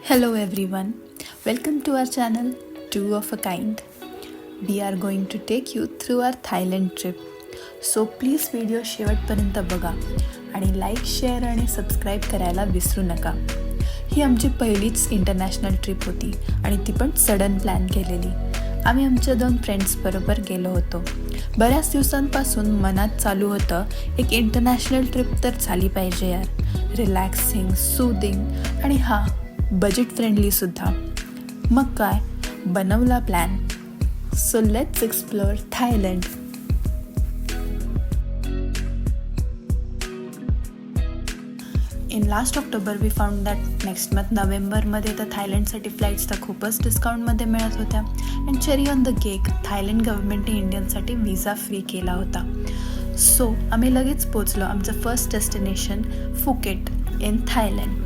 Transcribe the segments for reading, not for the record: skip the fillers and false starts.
Hello everyone, welcome to our channel Two of a Kind. We are going to take you through our Thailand trip. So please video शेवटपर्यंत बघा आणि like, share आणि subscribe करायला विसरू नका. ही आमची पहिलीच इंटरनॅशनल ट्रिप होती आणि ती पण सडन प्लॅन केलेली. आम्ही आमच्या 2 फ्रेंड्सबरोबर गेलो होतो. बऱ्याच दिवसांपासून मनात चालू होतं एक इंटरनॅशनल ट्रिप तर झाली पाहिजे यार. रिलॅक्सिंग, सूदिंग आणि बजेट फ्रेंडली सुद्धा. मग काय बनवला plan. So let's explore Thailand. In last October we found that next month नोव्हेंबरमध्ये तर थायलंडसाठी फ्लाईट्स तर खूपच डिस्काउंटमध्ये मिळत होत्या. And cherry on the cake, Thailand गव्हर्नमेंटने इंडियनसाठी व्हिसा फ्री केला होता. सो आम्ही लगेच पोचलो आमचं first destination Phuket in Thailand.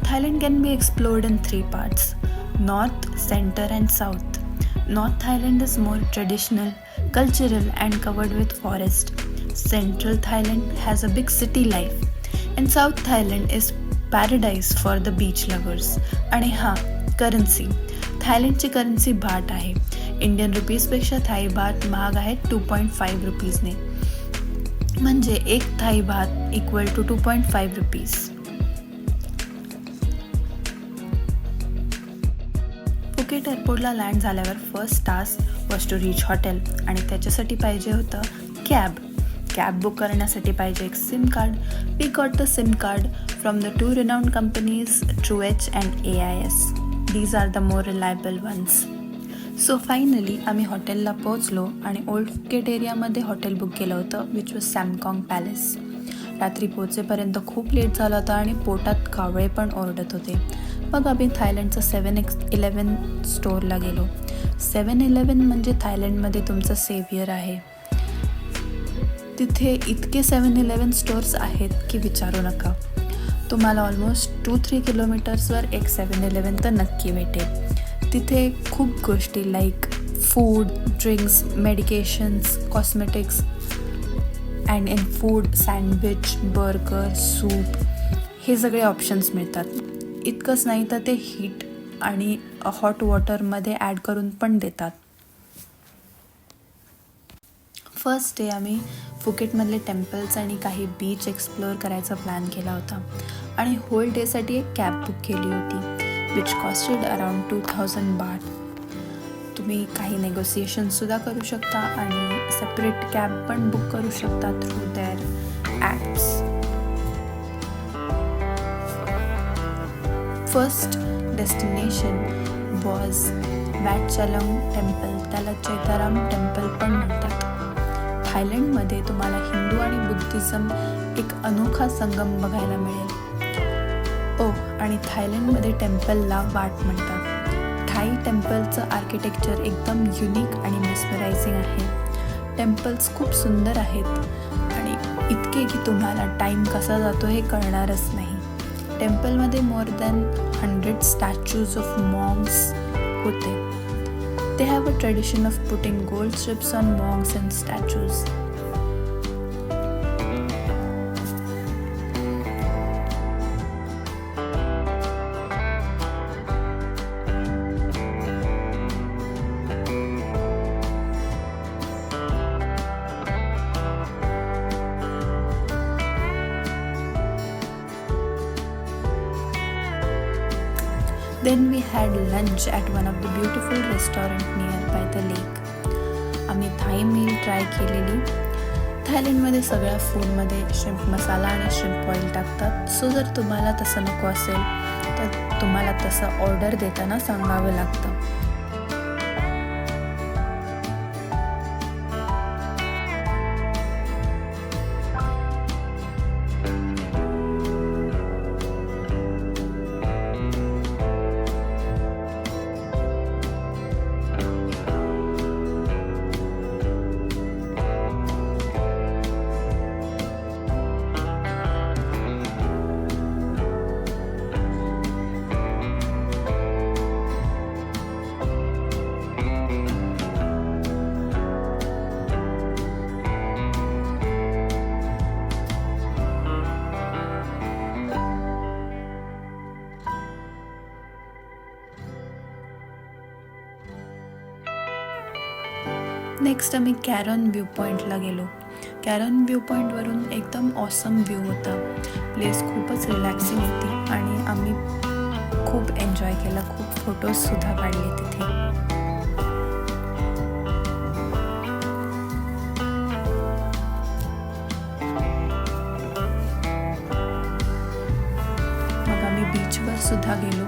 Thailand can be explored in 3 parts: North, Center and South. North Thailand is more traditional, cultural and covered with forest. Central Thailand has a big city life. And South Thailand is paradise for the beach lovers. आणि currency. थायलंडची currency बाट आहे. Indian रुपीजपेक्षा Thai बाट महाग आहे 2.5 रुपीजने. म्हणजे एक Thai baht equal to 2.5 rupees. Phuket एअरपोर्टला लँड झाल्यावर first task was to reach hotel आणि त्याच्यासाठी पाहिजे होतं कॅब बुक करण्यासाठी पाहिजे एक sim card. We got the sim card from the 2 renowned companies TrueH and AIS. These are the more reliable ones. So finally आम्ही हॉटेलला पोहोचलो आणि ओल्ड फुकेट एरियामध्ये हॉटेल बुक केलं होतं विच वॉज सॅमकॉंग पॅलेस. रात्री पोहोचेपर्यंत खूप लेट झाला होता आणि पोटात कावळे पण ओरडत होते. मग आम्ही थायलंडचं 7-Eleven स्टोअरला गेलो. 7-Eleven म्हणजे थायलंडमध्ये तुमचं सेव्हियर आहे. तिथे इतके 7-Eleven स्टोअर्स आहेत की विचारू नका. तुम्हाला ऑलमोस्ट 2-3 किलोमीटर्सवर एक 7-Eleven तर नक्की भेटेल. तिथे खूप गोष्टी like food, drinks, medications, cosmetics and in food sandwich, burger, soup हे सगळे ऑप्शन्स मिळतात. इतकंच नाही तर ते हीट आणि हॉट वॉटरमध्ये ॲड करून पण देतात. फर्स्ट डे आम्ही फुकेटमधले टेम्पल्स आणि काही बीच एक्सप्लोअर करायचा प्लॅन केला होता आणि होल डेसाठी एक कॅब बुक केली होती विच कॉस्टेड अराउंड 2000 बाट. तुम्ही काही नेगोसिएशनसुद्धा करू शकता आणि सेपरेट कॅब पण बुक करू शकता through their apps. First destination was Wat Chalong temple. त्याला चैताराम टेम्पल पण म्हणतात. थायलंडमध्ये तुम्हाला हिंदू आणि बुद्धिझम एक अनोखा संगम बघायला मिळेल. आणि थायलंडमध्ये टेम्पलला वाट म्हणतात. थाई टेम्पलचं आर्किटेक्चर एकदम युनिक आणि मेस्मरायझिंग आहे. टेम्पल्स खूप सुंदर आहेत आणि इतके की तुम्हाला टाईम कसा जातो हे कळणारच नाही. टेम्पलमध्ये more than 100 statues of monks होते. They have a tradition of putting gold strips on monks and statues. Then we had lunch at one of the beautiful restaurant nearby the lake. आम्ही Thai meal try केलेली. थायलंडमध्ये सगळ्या फूडमध्ये shrimp मसाला आणि shrimp oil टाकतात. So जर तुम्हाला तसं नको असेल तर तुम्हाला तसं ऑर्डर देताना सांगावं लागतं. नेक्स्ट आम्ही कॅरॉन व्ह्यू पॉईंटला गेलो. कॅरॉन व्ह्यू पॉईंटवरून एकदम ऑसम व्ह्यू होता. प्लेस खूपच रिलॅक्सिंग होती आणि आम्ही खूप एन्जॉय केला. खूप फोटोजसुद्धा काढले तिथे. मग आम्ही बीचवर सुद्धा गेलो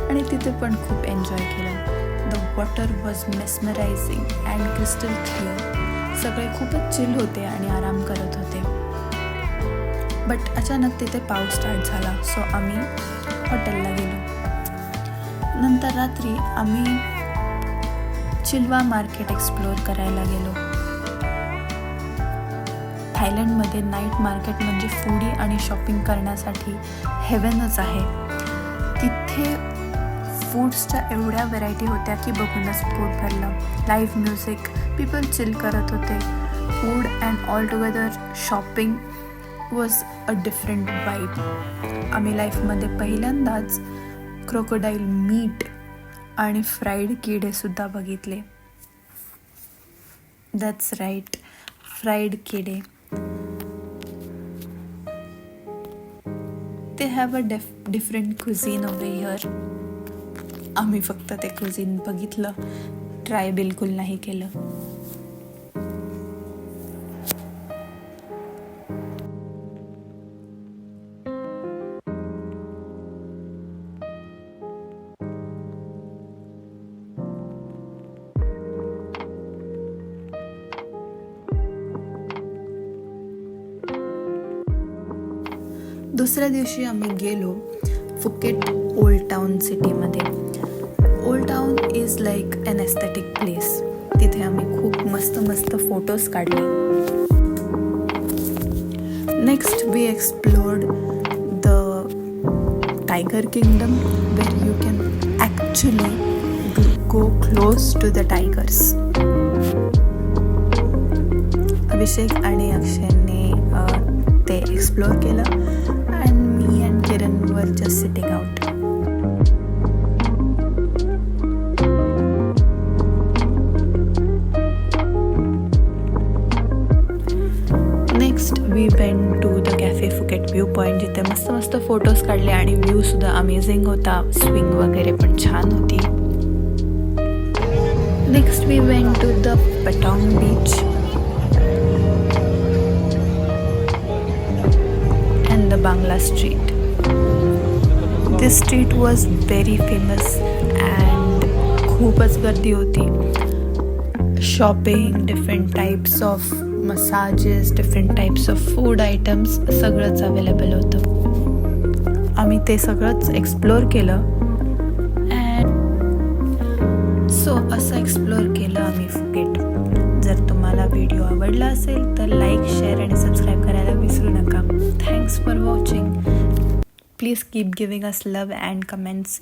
आणि तिथे पण खूप एन्जॉय केलं. The water was mesmerising and crystal clear. सगळे खूपच चिल होते आणि आराम करत होते. बट अचानक तिथे पाऊस स्टार्ट झाला, सो आम्ही हॉटेलला गेलो. नंतर रात्री आम्ही चिल्वा मार्केट एक्सप्लोअर करायला गेलो. थायलंडमध्ये नाईट मार्केट म्हणजे फूडी आणि शॉपिंग करण्यासाठी हेवनच आहे. तिथे फूड्सच्या एवढ्या व्हरायटी होत्या की बघूनच पोट भरलं. लाईव्ह म्युझिक, पीपल चिल करत होते. Food and all together shopping was a different vibe. आम्ही लाईफमध्ये पहिल्यांदाच क्रोकोडाईल मीट आणि फ्राईड किडेसुद्धा बघितले. दॅट्स राईट, फ्राईड किडे. ते have a different cuisine over here. आम्ही फक्त ते क्युझिन बघितलं, ट्राय बिलकुल नाही केलं. दुसऱ्या दिवशी आम्ही गेलो फुकेट ओल्ड टाउन सिटीमध्ये. Old town is like an aesthetic place. तिथे आम्ही खूप मस्त फोटोज काढले. Next we explored the tiger kingdom where you can actually go close to the tigers. Abhishek आणि अक्षयने ते एक्सप्लोअर केलं अँड मी अँड किरण वर just sitting out. Next we went to the cafe Phuket view point, जिथे मस्त photos काढले आणि व्ह्यूसुद्धा amazing होता. स्विंग वगैरे पण छान होती. Next we went to the Patong beach and the Bangla street. This street was very famous and खूपच गर्दी होती. Shopping, different types of massages, different types of food items सगळंच अवेलेबल होतं. आम्ही ते सगळंच एक्सप्लोअर केलं. अँड सो असं एक्सप्लोअर केलं आम्ही फुकेट. जर तुम्हाला व्हिडिओ आवडला असेल तर लाईक, शेअर आणि सबस्क्राईब करायला विसरू नका. Thanks for watching. Please keep giving us love and comments.